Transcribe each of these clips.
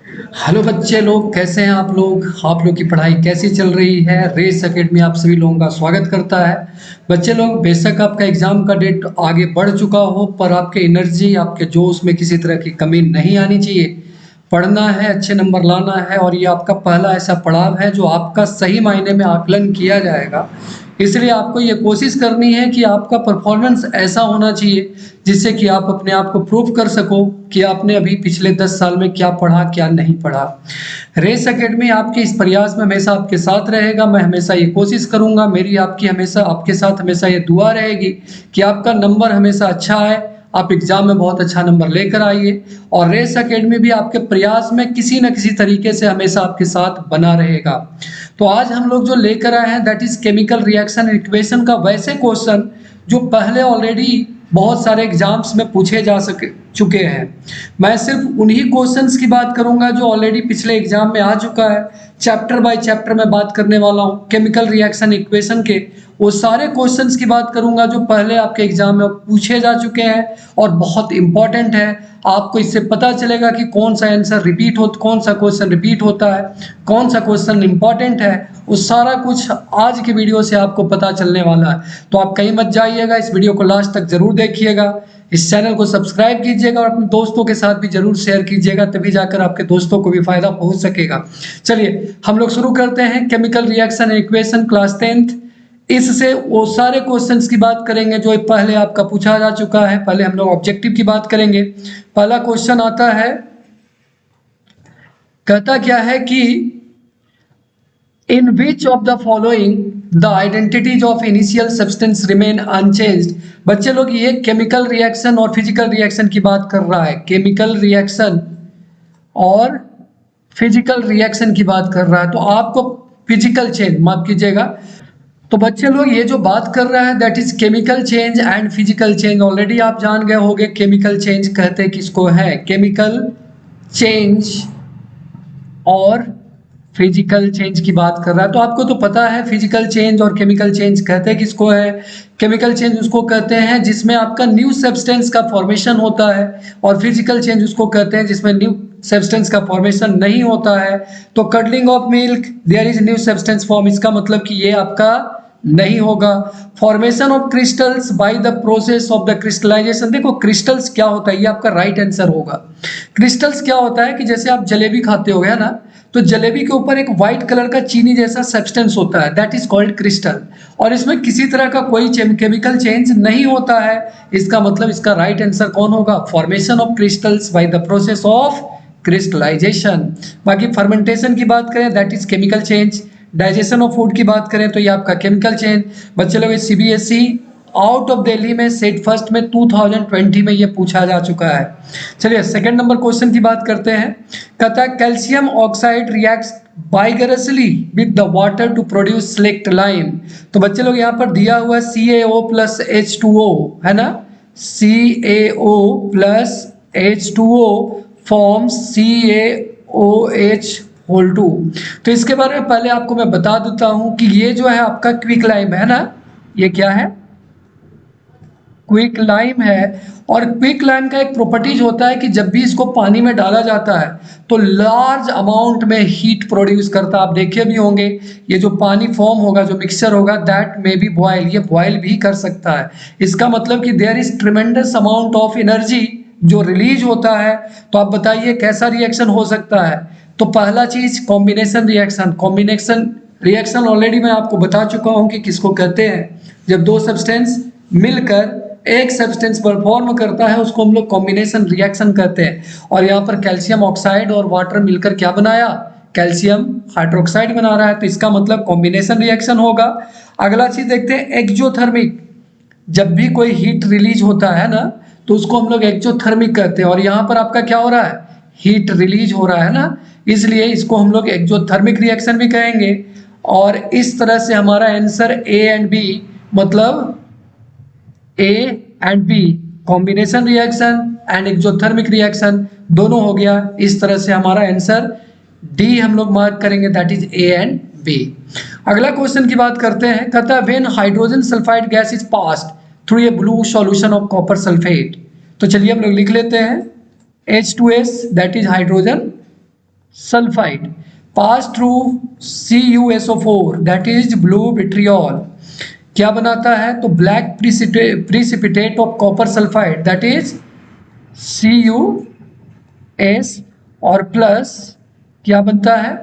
Hello बच्चे लोग, कैसे हैं आप लोग की पढ़ाई कैसी चल रही है। रेस एकेडमी आप सभी लोगों का स्वागत करता है। बच्चे लोग, बेशक आपका एग्जाम का डेट आगे बढ़ चुका हो, पर आपके एनर्जी, आपके जोश में किसी तरह की कमी नहीं आनी चाहिए। पढ़ना है, अच्छे नंबर लाना है, और ये आपका पहला ऐसा पड़ाव है जो आपका सही मायने में आकलन किया जाएगा। इसलिए आपको ये कोशिश करनी है कि आपका परफॉर्मेंस ऐसा होना चाहिए जिससे कि आप अपने आप को प्रूव कर सको कि आपने अभी पिछले 10 साल में क्या पढ़ा, क्या नहीं पढ़ा। रेस एकेडमी आपके इस प्रयास में हमेशा आपके साथ रहेगा। मैं हमेशा ये कोशिश करूंगा, मेरी आपकी हमेशा आपके साथ हमेशा ये दुआ रहेगी कि आपका नंबर हमेशा अच्छा आए, आप एग्जाम में बहुत अच्छा नंबर लेकर आइए। और रेस एकेडमी भी आपके प्रयास में किसी न किसी तरीके से हमेशा आपके साथ बना रहेगा। तो आज हम लोग जो लेकर आए हैं that is chemical reaction equation का वैसे क्वेश्चन जो पहले ऑलरेडी बहुत सारे एग्जाम्स में पूछे जा चुके हैं। मैं सिर्फ उन्हीं क्वेश्चंस की बात करूंगा जो ऑलरेडी पिछले एग्जाम में आ चुका है। चैप्टर बाय चैप्टर में बात करने वाला हूं। केमिकल रिएक्शन इक्वेशन के वो सारे क्वेश्चंस की बात करूंगा जो पहले आपके एग्जाम में पूछे जा चुके हैं और बहुत इंपॉर्टेंट है। आपको इससे पता चलेगा कि कौन सा आंसर रिपीट हो, कौन सा क्वेश्चन रिपीट होता है, कौन सा क्वेश्चन इंपॉर्टेंट है। वो सारा कुछ आज की वीडियो से आपको पता चलने वाला है। तो आप कहीं मत जाइएगा, इस वीडियो को लास्ट तक जरूर देखिएगा। इस चैनल को सब्सक्राइब कीजिएगा और अपने दोस्तों के साथ भी जरूर शेयर कीजिएगा, तभी जाकर आपके दोस्तों को भी फायदा पहुंच सकेगा। चलिए हम लोग शुरू करते हैं। Chemical reaction equation class 10th, इससे वो सारे क्वेश्चंस की बात करेंगे जो पहले आपका पूछा जा चुका है। पहले हम लोग ऑब्जेक्टिव की बात करेंगे। पहला क्वेश्चन आता है, कहता क्या है कि in which of the following the identities of initial substance remain unchanged. बच्चे लोग, ये केमिकल रिएक्शन और फिजिकल रिएक्शन की बात कर रहा है। केमिकल रिएक्शन और फिजिकल रिएक्शन की बात कर रहा है, तो आपको फिजिकल चेंज माफ कीजिएगा। तो बच्चे लोग, ये जो बात कर रहा है that is chemical change and physical change. Already आप जान गए होंगे केमिकल चेंज कहते किसको है। केमिकल चेंज और फिजिकल चेंज की बात कर रहा है, तो आपको तो पता है फिजिकल चेंज और केमिकल चेंज कहते हैं किसको है। केमिकल चेंज उसको कहते हैं जिसमें आपका न्यू सब्सटेंस का फॉर्मेशन होता है, और फिजिकल चेंज उसको कहते हैं जिसमें न्यू सब्सटेंस का फॉर्मेशन नहीं होता है। तो curdling of milk there is new substance form, इसका मतलब कि ये आपका नहीं होगा। Formation of crystals by the process of the crystallization, देखो क्रिस्टल्स क्या होता है, ये आपका राइट आंसर होगा। क्रिस्टल्स क्या होता है कि जैसे आप जलेबी खाते हो ना, तो जलेबी के ऊपर एक व्हाइट कलर का चीनी जैसा सब्सटेंस होता है, दैट इज कॉल्ड क्रिस्टल, और इसमें किसी तरह का कोई केमिकल चेंज नहीं होता है। इसका मतलब इसका राइट आंसर कौन होगा, formation of crystals by the process of crystallization. बाकी फर्मेंटेशन की बात करें that is chemical change. Digestion of food की बात करें तो ये आपका केमिकल चेंज। बच्चे लोग, सीबीएसई आउट ऑफ दिल्ली में सेट फर्स्ट में 2020 में ये पूछा जा चुका है। चलिए सेकंड नंबर क्वेश्चन की बात करते हैं। कहता है calcium oxide reacts vigorously with the water to produce slaked lime. तो बच्चे लोग यहाँ पर दिया हुआ CaO प्लस H2O है ना, CaO plus H2O forms CaOH whole 2। तो इसके बारे में पहले आपको मैं बता देता हूं कि ये जो है आपका क्विक लाइम है ना, ये क्या है, क्विक लाइम है। और क्विक लाइम का एक प्रॉपर्टीज होता है कि जब भी इसको पानी में डाला जाता है तो लार्ज अमाउंट में हीट प्रोड्यूस करता है। आप देखे भी होंगे ये जो पानी फॉर्म होगा, जो मिक्सचर होगा, दैट मे बी बॉयल, ये बॉयल भी कर सकता है। इसका मतलब कि there is tremendous amount of energy जो रिलीज होता है। तो आप बताइए कैसा रिएक्शन हो सकता है। तो पहला चीज combination reaction. Combination reaction already मैं आपको बता चुका हूं कि किसको कहते हैं, जब दो सब्सटेंस मिलकर एक सब्सटेंस परफॉर्म करता है उसको हम लोग कॉम्बिनेशन रिएक्शन कहते हैं। और यहाँ पर कैल्शियम ऑक्साइड और वाटर मिलकर क्या बनाया, कैल्शियम हाइड्रोक्साइड बना रहा है, तो इसका मतलब कॉम्बिनेशन रिएक्शन होगा। अगला चीज देखते हैं एक्जोथर्मिक। जब भी कोई हीट रिलीज होता है ना तो उसको हम लोग एक्जोथर्मिक कहते हैं, और यहाँ पर आपका क्या हो रहा है, हीट रिलीज हो रहा है ना, इसलिए इसको हम लोग एक्जोथर्मिक रिएक्शन भी कहेंगे। और इस तरह से हमारा आंसर A एंड B, मतलब A and B combination reaction and exothermic reaction दोनों हो गया। इस तरह से हमारा आंसर D हम लोग मार्क करेंगे, that is A and B। अगला क्वेश्चन की बात करते हैं। कहता है when hydrogen sulphide gas is passed through a blue solution of copper sulphate. तो चलिए हम लोग लिख लेते हैं H2S that is hydrogen sulphide pass through CuSO4 that is blue vitriol, क्या बनाता है? तो black precipitate of copper sulphide that is CuS और प्लस क्या बनता है?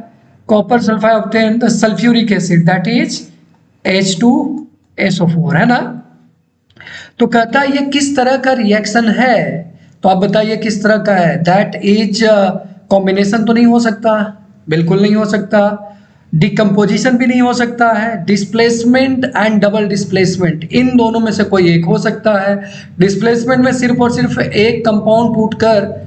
Copper sulphide obtain the sulphuric acid that is H2SO4, है ना। तो कहता है ये किस तरह का रिएक्शन है, तो आप बताइए किस तरह का है। दैट इज कॉम्बिनेशन तो नहीं हो सकता, बिल्कुल नहीं हो सकता। डिकम्पोजिशन भी नहीं हो सकता है। डिस्प्लेसमेंट एंड डबल डिस्प्लेसमेंट, इन दोनों में से कोई एक हो सकता है। डिस्प्लेसमेंट में सिर्फ और सिर्फ एक कंपाउंड टूटकर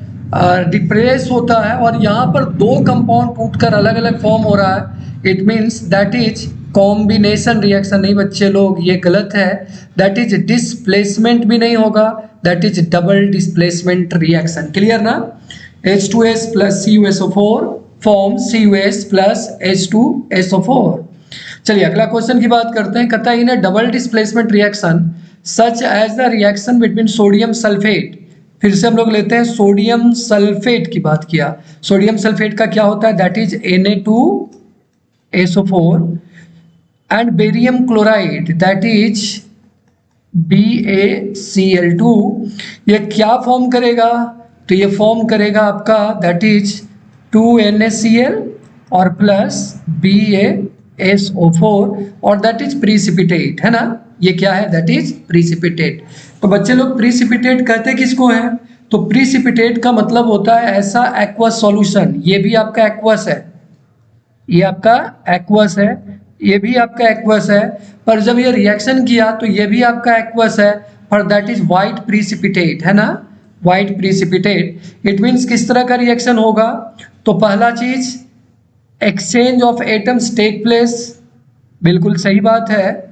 डिप्रेस होता है और यहाँ पर दो कंपाउंड टूटकर अलग अलग फॉर्म हो रहा है। It means that is combination reaction. नहीं बच्चे लोग, ये गलत है। दैट इज डिस्प्लेसमेंट भी नहीं होगा, that is double displacement reaction. Clear ना। H2S plus CuSO4 form CuS plus H2SO4। चलिए अगला क्वेश्चन की बात करते हैं। कहता है in double displacement reaction such as the reaction between sodium sulphate, फिर से हम लोग लेते हैं सोडियम सल्फेट की बात किया। सोडियम सल्फेट का क्या होता है? That is Na2SO4 and barium chloride that is BaCl2। ये क्या फॉर्म करेगा? तो ये फॉर्म करेगा आपका दैट इज 2NaCl और प्लस BaSO4 और दैट इज प्रीसिपिटेट, है ना। ये क्या है? That is precipitate. तो बच्चे लोग प्रीसिपिटेट कहते किसको है? तो प्रीसिपिटेट का मतलब होता है ऐसा एक्वस सॉल्यूशन, ये भी आपका एक्वस है, ये आपका एक्वस है, ये भी आपका एक्वस है, पर जब ये रिएक्शन किया तो ये भी आपका एक्वस है, पर दैट इज वाइट प्रीसिपिटेट, है ना, वाइट प्रीसिपिटेट। इट मीन्स किस तरह का रिएक्शन होगा? तो पहला चीज exchange of atoms take place, बिल्कुल सही बात है।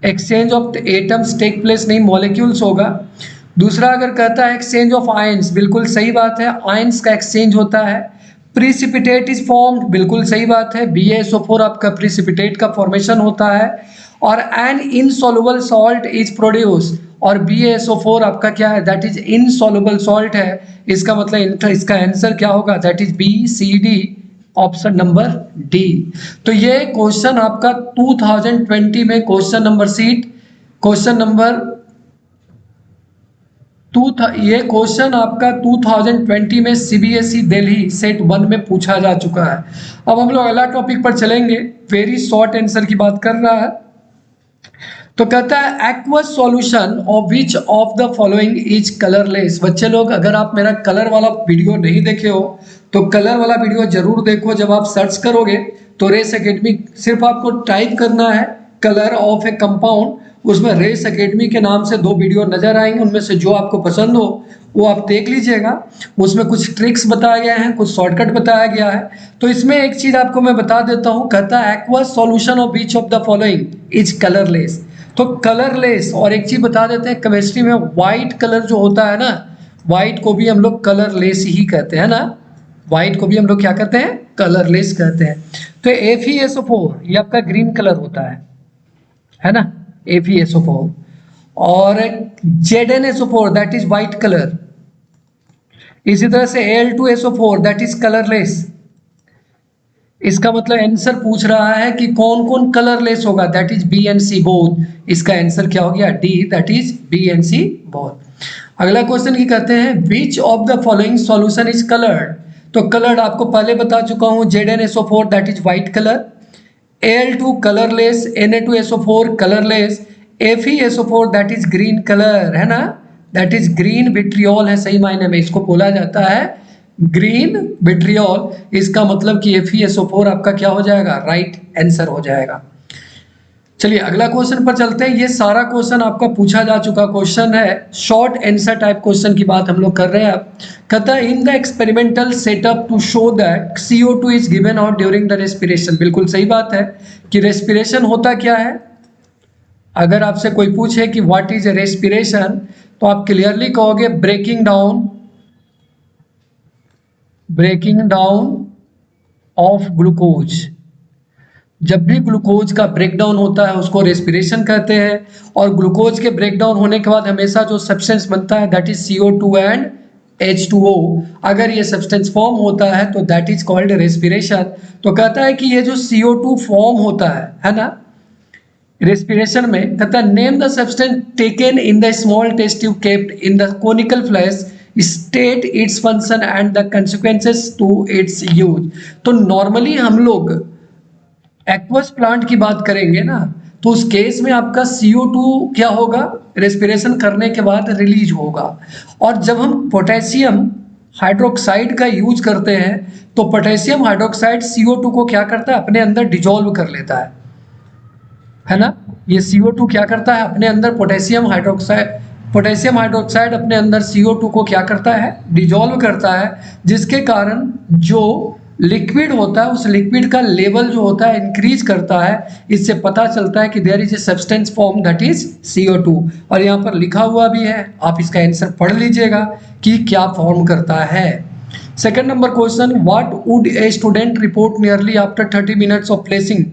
Exchange of atoms take place नहीं, मॉलिक्यूल्स होगा। दूसरा अगर कहता है एक्सचेंज ऑफ आयंस, बिल्कुल सही बात है, आयंस का एक्सचेंज होता है। प्रीसिपिटेट इज फॉर्म्ड, बिल्कुल सही बात है, BaSO4 आपका प्रीसिपिटेट का फॉर्मेशन होता है। और an insoluble salt is produce, और BaSO4 आपका क्या है? दैट इज इनसॉल्युबल सॉल्ट है। इसका मतलब इसका आंसर क्या होगा? That is BCD, option number D. तो ये क्वेश्चन आपका 2020 में question number seat, question number ये क्वेश्चन आपका 2020 में CBSE दिल्ली सेट 1 में पूछा जा चुका है। अब हम लोग अगला टॉपिक पर चलेंगे, वेरी शॉर्ट आंसर की बात कर रहा है। तो कहता है aqueous solution of which of the following is colourless. बच्चे लोग अगर आप मेरा कलर वाला वीडियो नहीं देखे हो तो कलर वाला वीडियो जरूर देखो। जब आप सर्च करोगे तो रेस एकेडमी सिर्फ आपको टाइप करना है कलर ऑफ ए कंपाउंड, उसमें रेस एकेडमी के नाम से 2 वीडियो नजर आएंगे, उनमें से जो आपको पसंद हो वो आप देख लीजिएगा। उसमें कुछ ट्रिक्स बताए गए हैं, कुछ शॉर्टकट बताया गया है। तो इसमें एक चीज आपको मैं बता देता हूं, कहता है aqueous solution of which of the following is colourless. तो कलरलेस, और एक चीज बता देते हैं, केमिस्ट्री में व्हाइट कलर जो होता है ना, व्हाइट को भी हम लोग कलरलेस ही कहते हैं ना, व्हाइट को भी हम लोग क्या कहते हैं? कलरलेस कहते हैं। तो FeSO4 ये आपका ग्रीन कलर होता है ना, FeSO4, और ZnSO4 that is white colour. इसी तरह से Al2SO4 दैट इज कलरलेस। इसका मतलब आंसर पूछ रहा है कि कौन कौन कलरलेस होगा, that is B and C both. इसका आंसर क्या हो गया? D, that is B and C both. अगला क्वेश्चन की कहते हैं विच of the following solution is coloured. तो कलर्ड आपको पहले बता चुका हूं, ZnSO4 that is white colour, Al2 colourless, Na2SO4 colourless, FeSO4 that is green colour, है ना, दैट इज ग्रीन विट्रियोल है, सही मायने में इसको बोला जाता है ग्रीन विट्रियोल। इसका मतलब कि FeSO4 आपका क्या हो जाएगा? राइट आंसर हो जाएगा। चलिए अगला क्वेश्चन पर चलते हैं। ये सारा क्वेश्चन आपका पूछा जा चुका क्वेश्चन है, शॉर्ट आंसर टाइप क्वेश्चन की बात हम लोग कर रहे हैं। कहता है in the experimental setup to show that CO2 is given out during the respiration. बिल्कुल सही बात है कि रेस्पिरेशन होता क्या है। अगर आपसे कोई पूछे कि व्हाट इज रेस्पिरेशन, तो आप क्लियरली कहोगे ब्रेकिंग डाउन ऑफ ग्लूकोज। जब भी ग्लूकोज का ब्रेकडाउन होता है उसको रेस्पिरेशन कहते हैं। और ग्लूकोज के ब्रेकडाउन होने के बाद हमेशा जो सब्सटेंस बनता है that is CO2 and H2O, अगर ये सब्सटेंस फॉर्म होता है तो दैट इज कॉल्ड रेस्पिरेशन। तो कहता है कि ये जो CO2 फॉर्म होता है ना, रेस्पिरेशन में, कहता है name the substance taken in the small test tube kept in the conical flash, state its function and the consequences to its use. तो नॉर्मली हम लोग एक्वस प्लांट की बात करेंगे ना, तो उस केस में आपका CO2 क्या होगा, रेस्पिरेशन करने के बाद रिलीज होगा। और जब हम पोटेशियम हाइड्रोक्साइड का यूज करते हैं तो पोटेशियम हाइड्रोक्साइड CO2 को क्या करता है, अपने अंदर डिजोल्व कर लेता है ना। ये CO2 क्या करता है, अपने अंदर पोटेशियम हाइड्रोक्साइड अपने अंदर CO2 को क्या करता है, डिजोल्व करता है, जिसके कारण जो लिक्विड होता है उस लिक्विड का लेवल जो होता है इंक्रीज करता है। इससे पता चलता है कि there is a substance form that is CO2। और यहाँ पर लिखा हुआ भी है, आप इसका आंसर पढ़ लीजिएगा कि क्या फॉर्म करता है। Second number question, what would a student report nearly after 30 minutes of placing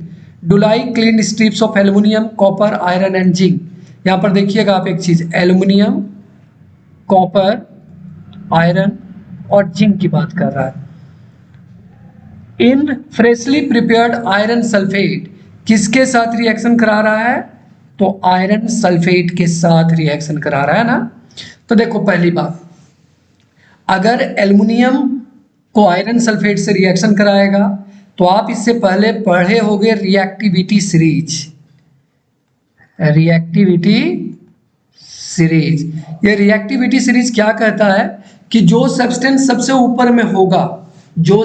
duly clean strips of aluminium, copper, iron and zinc. यहाँ पर देखिएगा आप एक चीज, एल्यूमिनियम, कॉपर, आयरन और जिंक की बात कर रहा है। In freshly prepared iron sulphate किसके साथ रिएक्शन करा रहा है, तो आयरन सल्फेट के साथ रिएक्शन करा रहा है ना। तो देखो पहली बात, अगर एल्युमिनियम को आयरन सल्फेट से रिएक्शन कराएगा तो आप इससे पहले पढ़े होंगे रिएक्टिविटी सीरीज। ये रिएक्टिविटी सीरीज क्या कहता है कि जो सब्सटेंस सबसे ऊपर में होगा, वो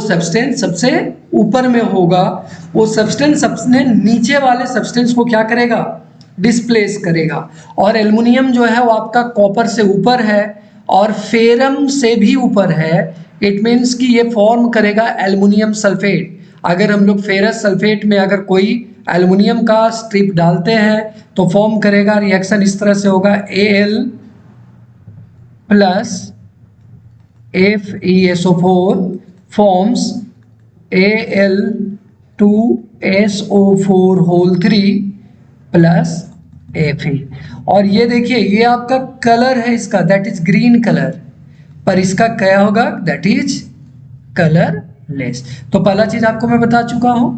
सब्सटेंस अपने नीचे वाले सब्सटेंस को क्या करेगा, डिस्प्लेस करेगा। और एल्युमिनियम जो है वो आपका कॉपर से ऊपर है और फेरम से भी ऊपर है। इट मीन्स कि ये फॉर्म करेगा एल्युमिनियम सल्फेट। अगर हम लोग फेरस सल्फेट में अगर कोई एल्युमिनियम का स्ट्रिप डालते हैं तो फॉर्म करेगा, रिएक्शन इस तरह से होगा, Al plus FeSO4 forms Al2SO4 whole 3 plus Fe। और ये देखिए ये आपका कलर है इसका, दैट इज ग्रीन कलर, पर इसका क्या होगा, दैट इज कलरलेस। तो पहला चीज आपको मैं बता चुका हूं।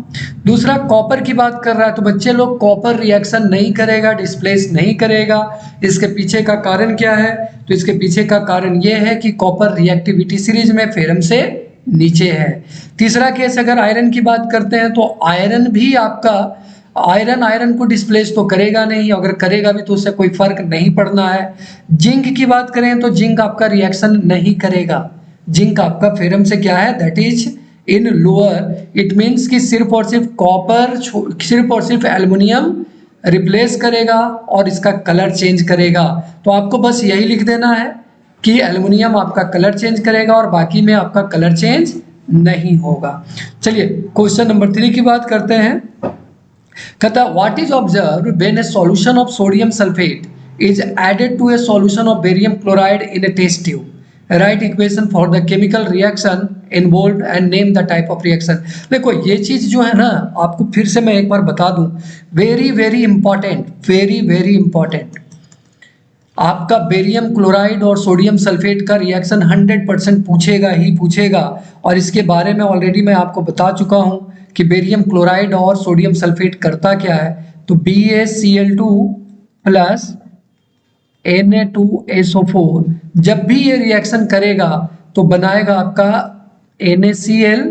दूसरा कॉपर की बात कर रहा है, तो बच्चे लोग कॉपर रिएक्शन नहीं करेगा, डिस्प्लेस नहीं करेगा। इसके पीछे का कारण क्या है, तो इसके पीछे का कारण ये है कि कॉपर रिएक्टिविटी सीरीज में फेरम से नीचे है। तीसरा केस अगर आयरन की बात करते हैं तो आयरन भी आपका आयरन को डिस्प्लेस तो करेगा नहीं, अगर करेगा भी तो उससे कोई फर्क नहीं पड़ना है। जिंक की बात करें तो जिंक आपका रिएक्शन नहीं करेगा, जिंक आपका फेरम से क्या है, that is in lower. It means कि सिर्फ और सिर्फ एल्युमिनियम रिप्लेस करेगा और इसका कलर चेंज करेगा। तो आपको बस यही लिख देना है कि एल्युमिनियम आपका कलर चेंज करेगा और बाकी में आपका कलर चेंज नहीं होगा। चलिए क्वेश्चन नंबर 3 की बात करते हैं। कहता what is observe when a solution of sodium sulphate is added to a solution of barium chloride in a test tube, write equation for the chemical reaction involved and name the type of reaction. देखो ये चीज जो है ना, आपको फिर से मैं एक बार बता दूं, वेरी वेरी इंपॉर्टेंट। आपका बेरियम क्लोराइड और सोडियम सल्फेट का रिएक्शन 100% पूछेगा और इसके बारे में ऑलरेडी मैं आपको बता चुका हूं कि बेरियम क्लोराइड और सोडियम सल्फेट करता क्या है। तो BaCl2 प्लस Na2SO4 जब भी ये रिएक्शन करेगा तो बनाएगा आपका NaCl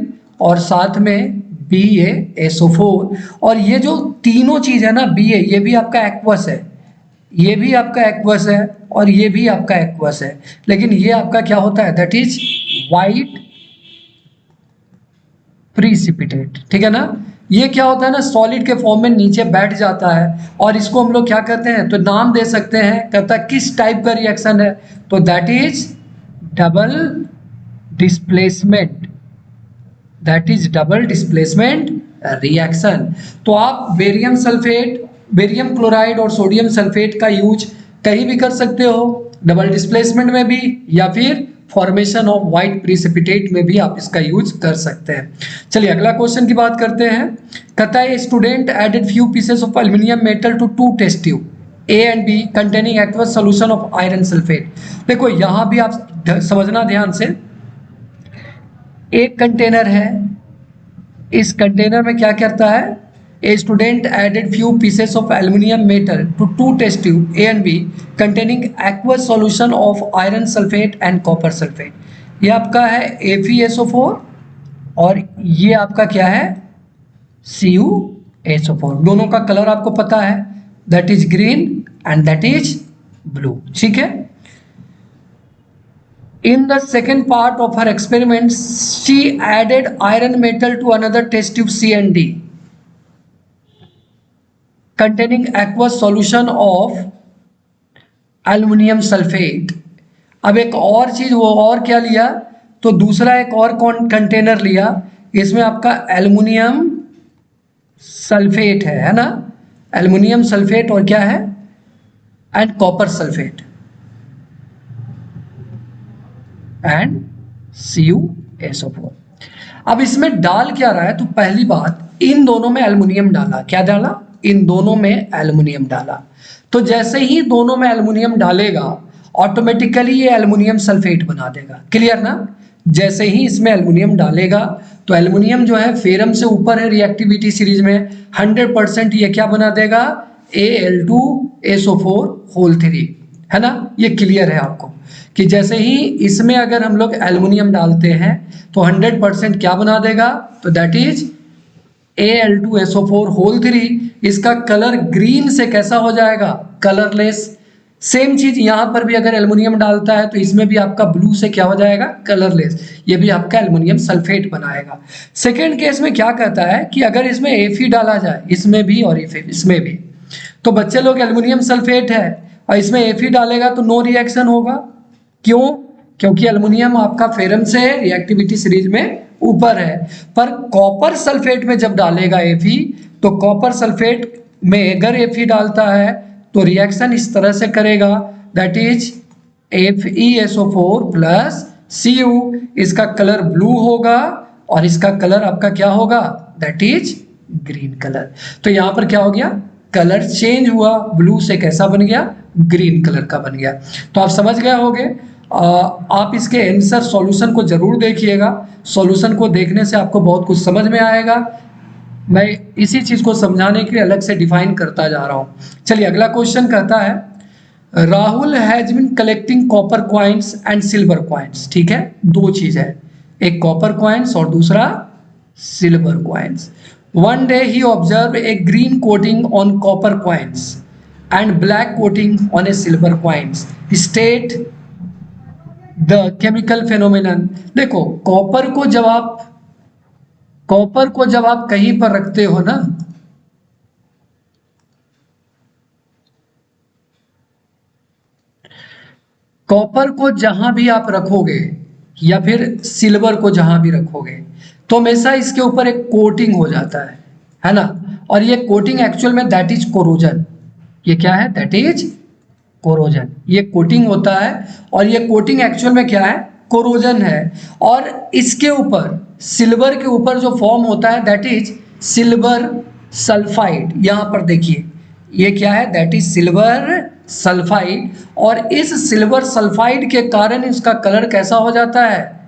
और साथ में BaSO4। और ये जो तीनों चीज है ना, Ba ये भी आपका एक्वस है, ये भी आपका एक्वस है और ये भी आपका एक्वस है, लेकिन ये आपका क्या होता है, दैट इज वाइट प्रीसिपिटेट। ठीक है ना, ये क्या होता है ना, सॉलिड के फॉर्म में नीचे बैठ जाता है और इसको हम लोग क्या कहते हैं, तो नाम दे सकते हैं, कहता है किस टाइप का रिएक्शन है, तो that is double displacement, reaction. तो आप बेरियम क्लोराइड और सोडियम सल्फेट का यूज कहीं भी कर सकते हो, डबल डिस्प्लेसमेंट में भी या फिर फॉर्मेशन ऑफ व्हाइट प्रिसिपिटेट में भी आप इसका यूज कर सकते हैं। चलिए अगला क्वेश्चन की बात करते हैं। कहता है student added few pieces of aluminium metal to 2 test tube, A and B containing aqueous solution of iron sulfate। देखो यहां भी आप समझना ध्यान से, एक कंटेनर है, इस कंटेनर में क्या करता है, a student added few pieces of aluminium metal to two test tube A and B containing aqueous solution of iron sulphate and copper sulphate. ये आपका है FeSO4 और ये आपका क्या है CuSO4। दोनों का कलर आपको पता है, that is green and that is blue, ठीक है। In the second part of her experiment, she added iron metal to another test tube C and D, containing aqueous solution of aluminum sulfate। अब एक और चीज वो और क्या लिया, तो दूसरा एक और कंटेनर लिया, इसमें आपका एल्युमिनियम सल्फेट है ना, एल्युमिनियम सल्फेट और क्या है and copper sulphate and CuSO4। अब इसमें डाल क्या रहा है, तो पहली बात इन दोनों में एल्युमिनियम डाला, क्या डाला, इन दोनों में एल्युमिनियम डाला। तो जैसे ही दोनों में एल्युमिनियम डालेगा ऑटोमेटिकली ये एल्युमिनियम सल्फेट बना देगा, क्लियर ना। जैसे ही इसमें एल्युमिनियम डालेगा तो एल्युमिनियम जो है फेरम से ऊपर है रिएक्टिविटी सीरीज में, 100% ये क्या बना देगा Al2SO4 होल 3, है ना। ये क्लियर है आपको कि जैसे ही इसमें अगर हम लोग एल्युमिनियम डालते हैं तो 100% क्या बना देगा, तो दैट इज Al2SO4 होल 3। इसका कलर ग्रीन से कैसा हो जाएगा, कलरलेस। सेम चीज यहां पर भी अगर एल्युमिनियम डालता है तो इसमें भी आपका ब्लू से क्या हो जाएगा, कलरलेस। ये भी आपका एल्युमिनियम सल्फेट बनाएगा। सेकेंड केस में क्या कहता है कि अगर इसमें Fe डाला जाए, इसमें भी और इसमें भी, तो बच्चे लोग एल्युमिनियम सल्फेट है और इसमें Fe डालेगा तो नो रिएक्शन होगा। क्यों, क्योंकि एल्युमिनियम आपका फेरम से रिएक्टिविटी सीरीज में ऊपर है। पर कॉपर सल्फेट में जब डालेगा Fe, तो कॉपर सल्फेट में अगर Fe डालता है तो रिएक्शन इस तरह से करेगा, that is FeSO4 plus Cu। इसका कलर ब्लू होगा और इसका कलर आपका क्या होगा, दैट इज ग्रीन कलर। तो यहां पर क्या हो गया, कलर चेंज हुआ, ब्लू से कैसा बन गया, ग्रीन कलर का बन गया। तो आप समझ गए होंगे। आप इसके आंसर सॉल्यूशन को जरूर देखिएगा, सॉल्यूशन को देखने से आपको बहुत कुछ समझ में आएगा। मैं इसी चीज को समझाने के लिए अलग से डिफाइन करता जा रहा हूं। चलिए अगला क्वेश्चन कहता है, Rahul has been collecting copper coins and silver coins. ठीक है, दो चीज है, एक कॉपर कॉइन्स और दूसरा silver coins. One day he observed a green coating on copper coins and black coating on a silver coins. State the chemical phenomenon। देखो copper को जब आप कहीं पर रखते हो ना, कॉपर को जहां भी आप रखोगे या फिर सिल्वर को जहां भी रखोगे तो हमेशा इसके ऊपर एक कोटिंग हो जाता है ना। और ये कोटिंग एक्चुअल में दैट इज कोरोजन। ये क्या है, दैट इज कोरोजन। ये कोटिंग होता है और ये कोटिंग एक्चुअल में क्या है, कोरोजन है। और इसके ऊपर सिल्वर के ऊपर जो फॉर्म होता है दैट इज सिल्वर सल्फाइड। यहां पर देखिए ये क्या है, दैट इज सिल्वर सल्फाइड। और इस सिल्वर सल्फाइड के कारण इसका कलर कैसा हो जाता है,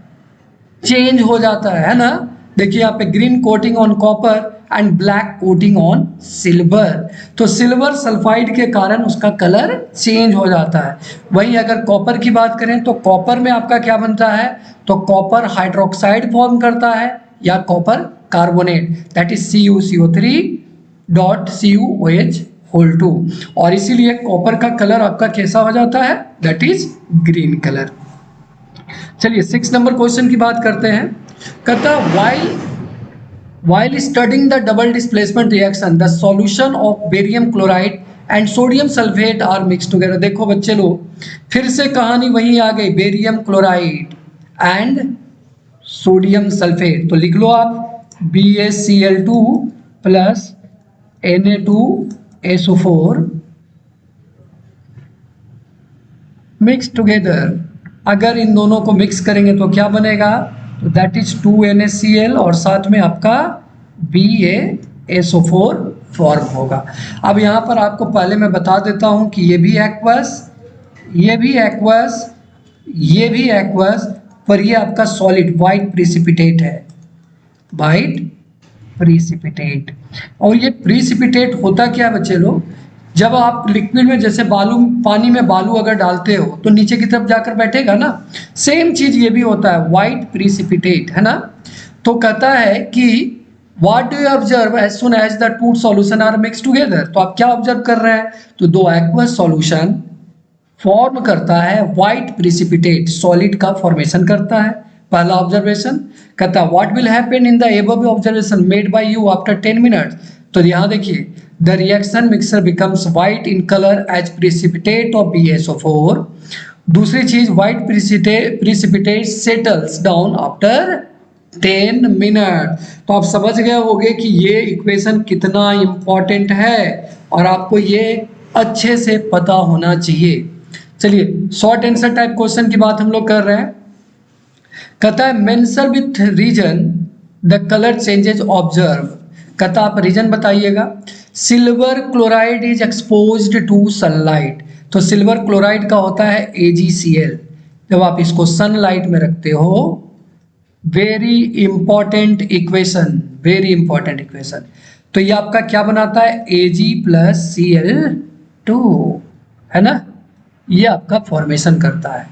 चेंज हो जाता है ना। देखिए यहाँ पे green coating on copper and black coating on silver. तो सिल्वर सल्फाइड के कारण उसका कलर चेंज हो जाता है। वहीं अगर कॉपर की बात करें तो कॉपर में आपका क्या बनता है, तो कॉपर हाइड्रोक्साइड फॉर्म करता है या copper carbonate, that is CuCO3.CuOH whole 2। और इसीलिए कॉपर का कलर आपका कैसा हो जाता है, दैट इज ग्रीन कलर। चलिए 6 नंबर क्वेश्चन की बात करते हैं। कहता while studying the double displacement reaction the solution of barium chloride and sodium sulfate are mixed together। देखो बच्चे लोग फिर से कहानी वही आ गई, barium chloride and sodium sulphate. तो लिख लो आप BaCl2 plus Na2SO4 mix together. अगर इन दोनों को मिक्स करेंगे तो क्या बनेगा, तो दैट इज 2NaCl और साथ में आपका BaSO4 फॉर्म होगा। अब यहाँ पर आपको पहले मैं बता देता हूँ कि ये भी एक्वस, ये भी एक्वस, ये भी एक्वस, पर ये आपका सॉलिड वाइट प्रिसिपिटेट है, वाइट प्रिसिपिटेट। और ये प्रिसिपिटेट होता क्या है बच्चे लोग, जब आप लिक्विड में जैसे बालू, पानी में बालू अगर डालते हो तो नीचे की तरफ जाकर बैठेगा ना, सेम चीज ये भी होता है, वाइट प्रिसिपिटेट, है ना। तो कहता है कि what do you observe as soon as the two solution are mixed together. तो आप क्या ऑब्जर्व कर रहे हैं, तो दो एक्वस सॉल्यूशन फॉर्म करता है वाइट प्रिसिपिटेट, सॉलिड का फॉर्मेशन करता है। पहला ऑब्जर्वेशन कहता है what will happen in the above observation made by you after 10 minutes. तो यहाँ देखिए, the reaction mixer becomes white in colour as precipitate of BaSO4। दूसरी चीज, white precipitate settles down after 10 minute. तो आप समझ गए होंगे कि ये इक्वेशन कितना इंपॉर्टेंट है और आपको ये अच्छे से पता होना चाहिए। चलिए शॉर्ट आंसर टाइप क्वेश्चन की बात हम लोग कर रहे हैं। कहता है mention with reason the colour changes observe. कहता आप रीजन बताइएगा। Silver chloride is exposed to sunlight. तो सिल्वर क्लोराइड का होता है AgCl। जब आप इसको सनलाइट में रखते हो, very important equation, very important equation. तो ये आपका क्या बनाता है, Ag+Cl2, है ना, ये आपका फॉर्मेशन करता है।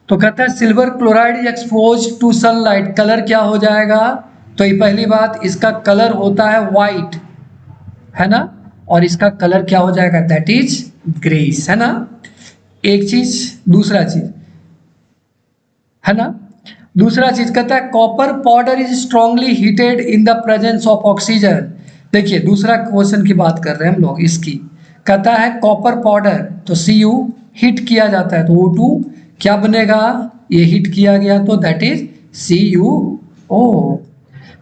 तो कहता है silver chloride is expose to sunlight, colour क्या हो जाएगा। तो ये पहली बात, इसका कलर होता है वाइट, है ना, और इसका कलर क्या हो जाएगा, दैट इज ग्रेस, है ना। एक चीज, दूसरा चीज, है ना, दूसरा चीज कहता है copper powder is strongly heated in the presence of oxygen. देखिए दूसरा क्वेश्चन की बात कर रहे हैं हम लोग इसकी। कहता है कॉपर पाउडर, तो Cu हीट किया जाता है तो O2 क्या बनेगा, ये हीट किया गया तो दैट इज CuO।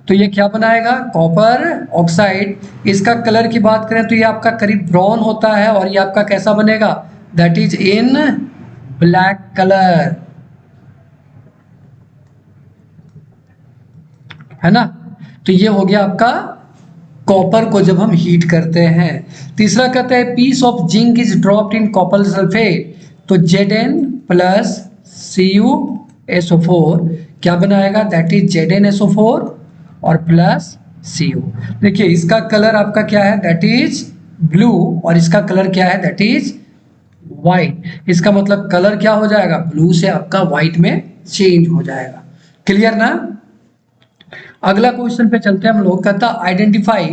तो ये क्या बनाएगा, कॉपर ऑक्साइड। इसका कलर की बात करें तो ये आपका करीब ब्राउन होता है और ये आपका कैसा बनेगा, that is in black colour, है ना। तो ये हो गया आपका कॉपर को जब हम हीट करते हैं। तीसरा कहते हैं piece of zinc is dropped in copper sulphate, तो Zn+CuSO4 क्या बनाएगा, दैट इज ZnSO4 और प्लस Cu। देखिए इसका कलर आपका क्या है, दैट इज ब्लू, और इसका कलर क्या है, दैट इज व्हाइट। इसका मतलब कलर क्या हो जाएगा, ब्लू से आपका व्हाइट में चेंज हो जाएगा। क्लियर ना। अगला क्वेश्चन पे चलते हैं हम लोग। कहता identify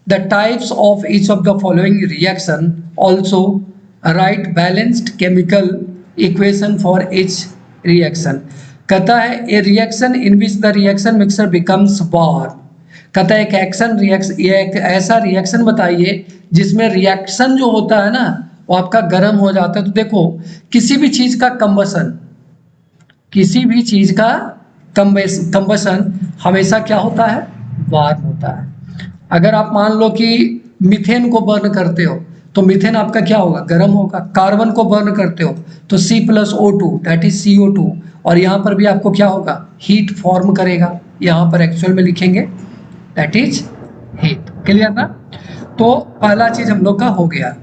the types of each of the following reaction, also right balanced chemical equation for each reaction. कहता है ए reaction in which the reaction mixer becomes warm. कहता है एक ऐसा रिएक्शन बताइए जिसमें रिएक्शन जो होता है ना वो आपका गर्म हो जाता है। तो देखो किसी भी चीज का कंबसन, किसी भी चीज का कंबसन हमेशा क्या होता है, वार्म होता है। अगर आप मान लो कि मीथेन को बर्न करते हो तो मीथेन आपका क्या होगा, गर्म होगा। कार्बन को बर्न करते हो तो C+O2 दैट इज CO2, और यहाँ पर भी आपको क्या होगा, हीट फॉर्म करेगा। यहाँ पर एक्चुअल में लिखेंगे दैट इज हीट। क्लियर ना। तो पहला चीज हम लोग का हो गया।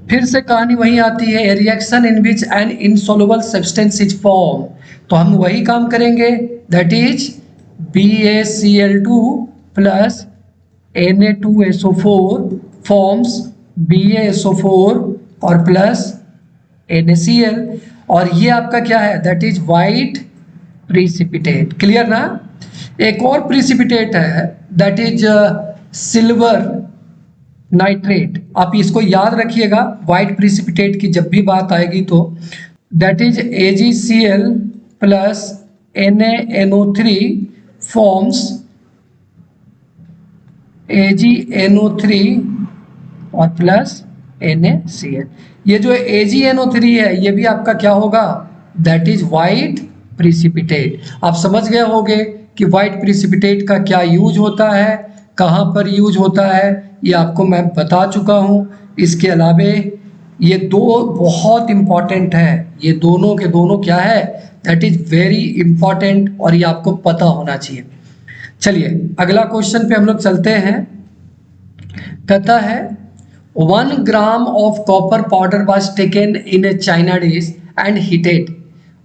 फिर से कहानी वही आती है, reaction in which N insoluble substance is form. तो हम वही काम करेंगे, that is BaCl2 plus Na2SO4 forms BaSO4 और प्लस NaCl, और ये आपका क्या है, that is white precipitate. Clear ना। एक और प्रिसिपिटेट है दैट इज सिल्वर नाइट्रेट। आप इसको याद रखिएगा, वाइट प्रिसिपिटेट की जब भी बात आएगी तो that is AgCl plus NaNO3 forms AgNO3 और प्लस NaCl। ये जो AgNO3 है ये भी आपका क्या होगा, दैट इज वाइट प्रिसिपिटेट। आप समझ गए होंगे कि वाइट प्रिसिपिटेट का क्या यूज होता है, कहाँ पर यूज होता है, ये आपको मैं बता चुका हूँ। इसके अलावे ये दो बहुत इंपॉर्टेंट है, ये दोनों के दोनों क्या है, दैट इज वेरी इंपॉर्टेंट और ये आपको पता होना चाहिए। चलिए अगला क्वेश्चन पे हम लोग चलते हैं। कहता है 1 gram of copper powder was taken in a china dish and heated,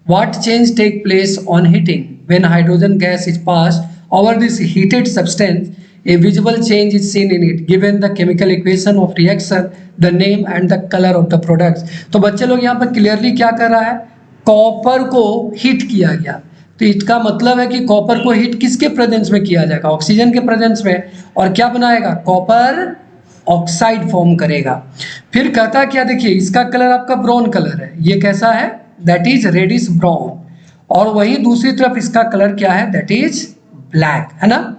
what change take place on heating? When hydrogen gas is passed over this heated substance, a visible change is seen in it given the chemical equation of reaction, the name and the color of the products। तो बच्चे लोग यहाँ पर clearly क्या कर रहा है, copper को हीट किया गया, तो इसका मतलब है कि कॉपर को हीट किसके प्रेजेंस में किया जाएगा, ऑक्सीजन के प्रेजेंस में, और क्या बनाएगा, कॉपर ऑक्साइड फॉर्म करेगा। फिर कहता क्या, देखिए इसका कलर आपका ब्राउन कलर है, ये कैसा है, दैट इज रेडिश ब्राउन, और वही दूसरी तरफ इसका कलर क्या है, दैट इज ब्लैक, है ना।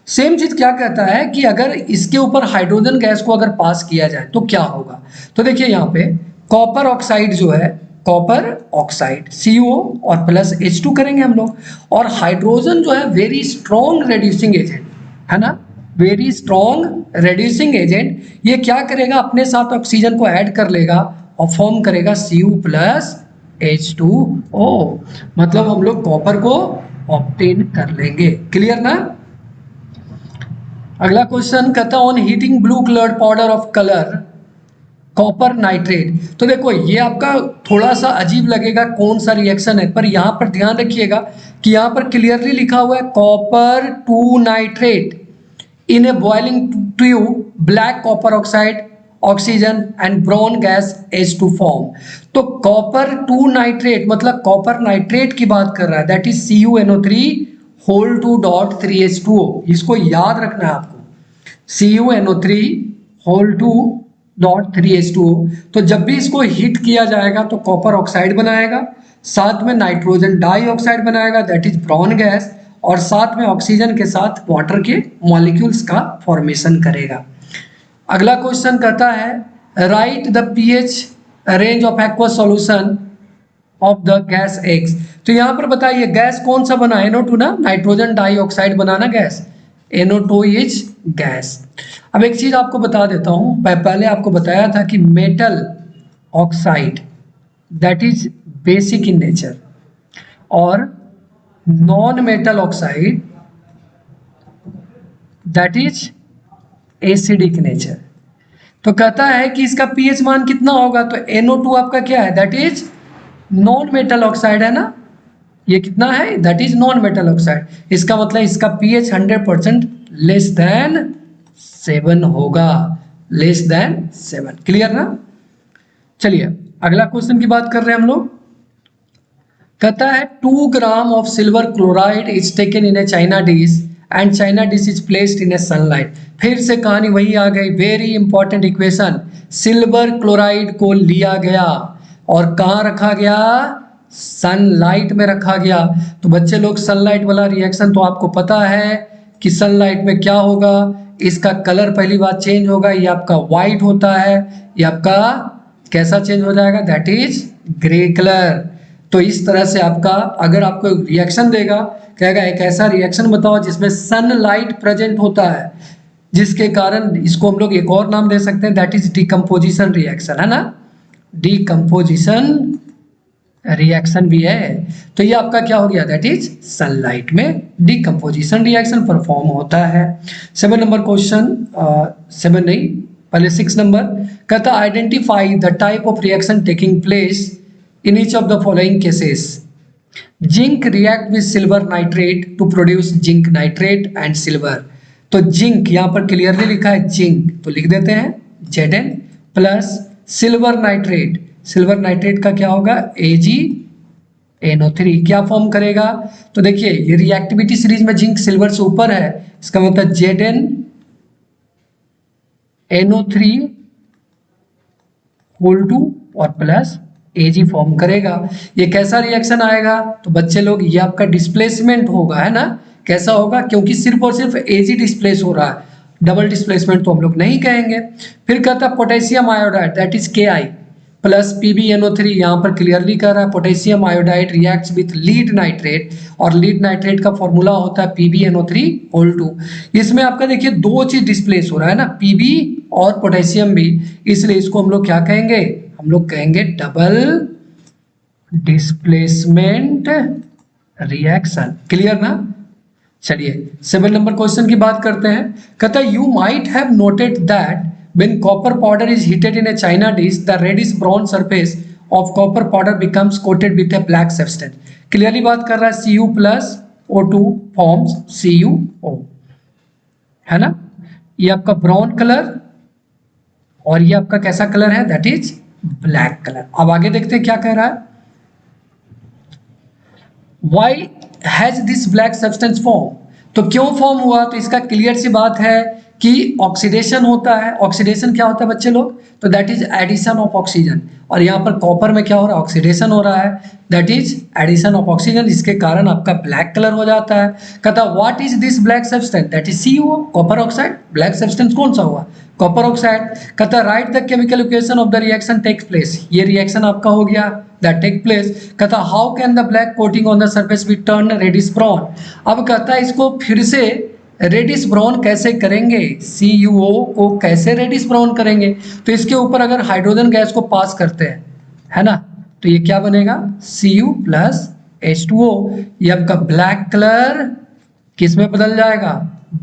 सेम चीज क्या कहता है कि अगर इसके ऊपर हाइड्रोजन गैस को अगर पास किया जाए तो क्या होगा। तो देखिए यहाँ पे कॉपर ऑक्साइड जो है, कॉपर ऑक्साइड CO और प्लस H2 करेंगे हम लोग, और हाइड्रोजन जो है वेरी स्ट्रॉन्ग रेड्यूसिंग एजेंट, है ना, वेरी स्ट्रॉन्ग रेड्यूसिंग एजेंट, ये क्या करेगा, अपने साथ ऑक्सीजन को ऐड कर लेगा और फॉर्म करेगा Cu प्लस H2O, मतलब हम लोग कॉपर को ऑब्टेन कर लेंगे। क्लियर ना। अगला क्वेश्चन कहता है on heating blue coloured powder of colour copper nitrate. तो देखो ये आपका थोड़ा सा अजीब लगेगा कौन सा रिएक्शन है, पर यहाँ पर ध्यान रखिएगा कि यहाँ पर क्लियरली लिखा हुआ है copper 2 nitrate in A boiling tube, black copper oxide, oxygen and brown gas H2 form. तो कॉपर 2 नाइट्रेट मतलब कॉपर नाइट्रेट की बात कर रहा है, दैट इज CuNO3(2.3H2O। इसको याद रखना है आपको, CuNO3(2.3H2O। तो जब भी इसको हीट किया जाएगा तो कॉपर ऑक्साइड बनाएगा, साथ में नाइट्रोजन डाइऑक्साइड बनाएगा, दैट इज ब्राउन गैस, और साथ में ऑक्सीजन के साथ वाटर के मॉलिक्यूल्स का फॉर्मेशन करेगा। अगला क्वेश्चन कहता है right the pH range of aqua solution of the gas X। तो यहाँ पर बताइए गैस कौन सा बना, NO2 ना, nitrogen dioxide banana gas, NO2 is gas. अब एक चीज आपको बता देता हूँ, पहले आपको बताया था कि metal oxide that is basic in nature, और non metal oxide that is acidic nature. तो कहता है कि इसका pH मान कितना होगा, तो NO2 आपका क्या है, that is non metal oxide, है ना, ये कितना है, that is non metal oxide, इसका मतलब इसका pH 100% लेस देन 7 होगा, लेस देन 7। क्लियर ना। चलिए अगला क्वेश्चन की बात कर रहे हैं हम लोग। कहता है 2 gram of silver chloride is taken in a china dish and China dish is placed in A sunlight. फिर से कहानी वही आ गई, very important equation, silver chloride को लिया गया और कहाँ रखा गया, सनलाइट में रखा गया। तो बच्चे लोग सनलाइट वाला रिएक्शन तो आपको पता है कि सनलाइट में क्या होगा, इसका कलर पहली बात चेंज होगा, ये आपका व्हाइट होता है, ये आपका कैसा चेंज हो जाएगा, दैट इज ग्रे कलर। तो इस तरह से आपका अगर आपको रिएक्शन देगा, कहेगा एक ऐसा रिएक्शन बताओ जिसमें सनलाइट प्रेजेंट होता है, जिसके कारण इसको हम लोग एक और नाम दे सकते हैं, दैट इज डिकम्पोजिशन रिएक्शन, है ना, डिकम्पोजिशन रिएक्शन भी है। तो ये आपका क्या हो गया, दैट इज सनलाइट में डिकम्पोजिशन रिएक्शन परफॉर्म होता है। 7 नंबर क्वेश्चन, 7 नहीं पहले 6 नंबर कहता identify the type of reaction taking place in each of the following cases. Zinc react with silver nitrate to produce zinc nitrate and silver। तो zinc यहाँ पर clearly लिखा है जिंक, तो लिख देते हैं Zn plus silver nitrate, silver nitrate का क्या होगा AgNO3, क्या फॉर्म करेगा, तो देखिए ये रिएक्टिविटी सीरीज में जिंक सिल्वर से ऊपर है, इसका मतलब ZnNO3(2) और प्लस Ag फॉर्म करेगा। ये कैसा रिएक्शन आएगा, तो बच्चे लोग ये आपका डिस्प्लेसमेंट होगा, है ना, कैसा होगा, क्योंकि सिर्फ और सिर्फ Ag डिस्प्लेस हो रहा है, डबल डिस्प्लेसमेंट तो हम लोग नहीं कहेंगे। फिर कहता है potassium iodide that is Ki plus PbNO3, यहाँ पर क्लियरली कह रहा है potassium iodide reacts with lead nitrate, और लीड नाइट्रेट का फॉर्मूला होता है PbNO3(2)। इसमें आपका देखिए दो चीज डिस्प्लेस हो रहा है ना, Pb और पोटेशियम भी, इसलिए इसको हम लोग क्या कहेंगे, हम लोग कहेंगे डबल डिस्प्लेसमेंट रिएक्शन। क्लियर ना? चलिए 7 नंबर क्वेश्चन की बात करते हैं। कहता है you might have noted that when copper powder is heated in a china dish the reddish brown surface of copper powder becomes coated with a black substance. Clearly बात कर रहा है Cu plus O2 forms CuO, है ना? ये आपका brown colour और ये आपका कैसा कलर है? That is black colour. अब आगे देखते हैं क्या कह रहा है। Why has this black substance form, तो क्यों फॉर्म हुआ? तो इसका क्लियर सी बात है कि ऑक्सीडेशन होता है। ऑक्सीडेशन क्या होता है बच्चे लोग? तो that is addition of oxygen, और यहाँ पर कॉपर में क्या हो रहा है? ऑक्सीडेशन हो रहा है, that is addition of oxygen, इसके कारण आपका ब्लैक कलर हो जाता है। कहता what is this black substance? That is CuO, copper oxide. Black substance कौन सा हुआ? Copper oxide. कहता write the chemical equation of the reaction takes place, ये रिएक्शन आपका हो गया, दैट टेक प्लेस। कहता how can the black coating on the surface be turn reddish brown. अब कहता है इसको फिर से रेडिश ब्राउन कैसे करेंगे? CuO को कैसे रेडिश ब्राउन करेंगे? तो इसके ऊपर अगर हाइड्रोजन गैस को पास करते हैं, है ना, तो ये क्या बनेगा? Cu plus H2O। ये आपका ब्लैक कलर किस में बदल जाएगा?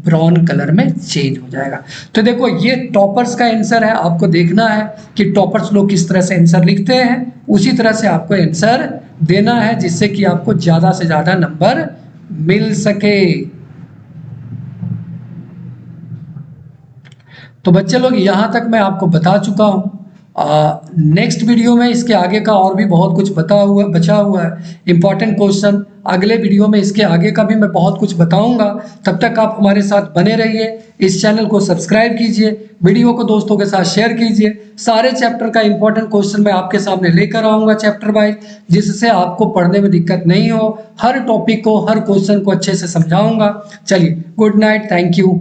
ब्राउन कलर में चेंज हो जाएगा। तो देखो ये टॉपर्स का आंसर है, आपको देखना है कि टॉपर्स लोग किस तरह से आंसर लिखते हैं, उसी तरह से आपको आंसर देना है, जिससे कि आपको ज्यादा से ज्यादा नंबर मिल सके। तो बच्चे लोग यहाँ तक मैं आपको बता चुका हूँ। नेक्स्ट वीडियो में इसके आगे का और भी बहुत कुछ बचा हुआ है इंपॉर्टेंट क्वेश्चन। अगले वीडियो में इसके आगे का भी मैं बहुत कुछ बताऊंगा। तब तक आप हमारे साथ बने रहिए, इस चैनल को सब्सक्राइब कीजिए, वीडियो को दोस्तों के साथ शेयर कीजिए। सारे चैप्टर का इंपॉर्टेंट क्वेश्चन मैं आपके सामने लेकर आऊंगा चैप्टर वाइज, जिससे आपको पढ़ने में दिक्कत नहीं हो। हर टॉपिक को, हर क्वेश्चन को अच्छे से समझाऊंगा। चलिए, गुड नाइट, थैंक यू।